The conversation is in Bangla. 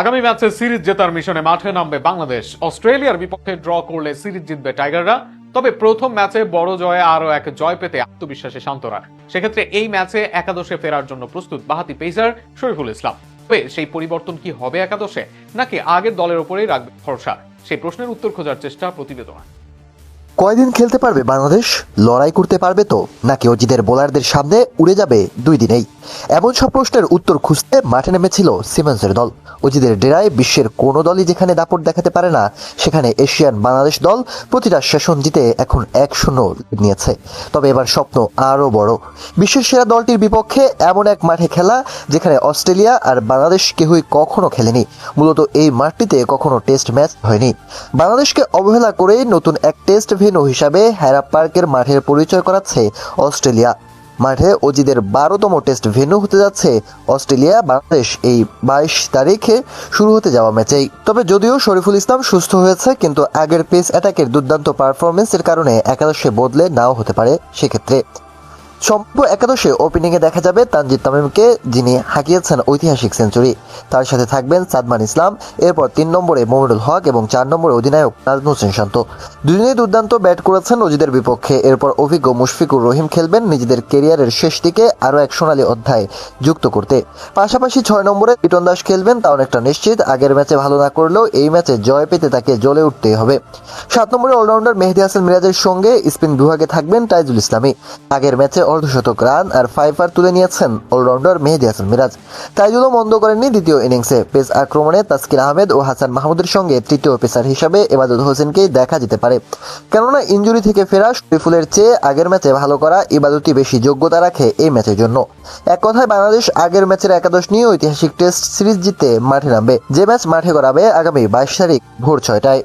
আগামী ম্যাচে সিরিজ জেতার মিশনে মাঠে নামবে বাংলাদেশ। অস্ট্রেলিয়ার বিপক্ষে ড্র করলে সিরিজ জিতবে টাইগাররা। তবে প্রথম ম্যাচে বড় জয়ে আরো এক জয় পেতে আত্মবিশ্বাসী শান্তরা। সেক্ষেত্রে এই ম্যাচে একাদশে ফেরার জন্য প্রস্তুত বাঁহাতি পেসার শরীফুল ইসলাম। তবে সেই পরিবর্তন কি হবে একাদশে, নাকি আগের দলের উপরেই রাখবে ভরসা? সেই প্রশ্নের উত্তর খোঁজার চেষ্টা প্রতিবেদনে। কয়দিন খেলতে পারবে বাংলাদেশ? লড়াই করতে পারবে তো, নাকি অজিদের বোলারদের সামনে উড়ে যাবে 2 দিনেই? এমন সব প্রশ্নের উত্তর খুঁজতে মাঠে নেমেছিল সিমন্সের দল। অজিদের ডেরায় বিশ্বের কোনো দলই যেখানে দাপট দেখাতে পারে না, সেখানে এশিয়ান বাংলাদেশ দল প্রতিটা সেশন জিতে এখন 1-0 নিয়েছে। তবে এবার স্বপ্ন আরও বড়, বিশ্বের সেরা দলটির বিপক্ষে এমন এক মাঠে খেলা যেখানে অস্ট্রেলিয়া আর বাংলাদেশ কেউই কখনো খেলেনি। মূলত এই মাঠটিতে কখনো টেস্ট ম্যাচ হয়নি। বাংলাদেশকে অবহেলা করেই নতুন এক টেস্ট ভেন্যু হিসাবে হ্যারাপ পার্কের মাঠের পরিচয় করাচ্ছে অস্ট্রেলিয়া। মাঠে অজিদের 12তম টেস্ট ভেন্যু হতে যাচ্ছে অস্ট্রেলিয়া বাংলাদেশ এই 22 তারিখে শুরু হতে যাওয়া ম্যাচেই। তবে যদিও শরীফুল ইসলাম সুস্থ হয়েছে, কিন্তু আগের পেস অ্যাটাকের দুর্দান্ত পারফরমেন্সের কারণে একাদশে বদলে নাও হতে পারে। সেক্ষেত্রে সম্ভাব্য একাদশে ওপেনিংয়ে দেখা যাবে তানজিদ তামিমকে, যিনি হাঁকিয়েছেন ঐতিহাসিক সেঞ্চুরি। তার সাথে থাকবেন সাদমান ইসলাম। এরপর 3 নম্বরে মোমিনুল হক এবং 4 নম্বরে অধিনায়ক নাজমুল হোসেন শান্ত। দুজনেই দুর্দান্ত ব্যাট করেছেন অজিদের বিপক্ষে। এরপর অভিজ্ঞ মুশফিকুর রহিম খেলবেন নিজেদের কেরিয়ারের শেষ দিকে আরও এক সোনালী অধ্যায় যুক্ত করতে। পাশাপাশি 6 নম্বরে লিটন দাস খেলবেন, তা অনেকটা নিশ্চিত। আগের ম্যাচে ভালো না করলেও এই ম্যাচে জয় পেতে তাকে জ্বলে উঠতেই হবে। 7 নম্বরে অলরাউন্ডার মেহেদী হাসান মিরাজের সঙ্গে স্পিন বিভাগে থাকবেন তাইজুল ইসলামী। আগের ম্যাচে অর্ধশতক রান আর 5 তুলে নিয়েছেন অলরাউন্ডার মেহেদী হাসান মিরাজ। তাইজুলও মন্দ করেননি দ্বিতীয় ইনিংসে। পেস আক্রমণে তাসকিন আহমেদ ও হাসান মাহমুদের সঙ্গে তৃতীয় পেসার হিসাবে ইবাদত হোসেনকেই দেখা যেতে পারে। কেননা ইনজুরি থেকে ফেরা শরীফুলের চেয়ে আগের ম্যাচে ভালো করা ইবাদতই বেশি যোগ্যতা রাখে এই ম্যাচের জন্য। এক কথায় বাংলাদেশ আগের ম্যাচের একাদশ নিয়ে ঐতিহাসিক টেস্ট সিরিজ জিতে মাঠে নামবে, যে ম্যাচ মাঠে গড়াবে আগামী 22 তারিখ ভোর 6টায়।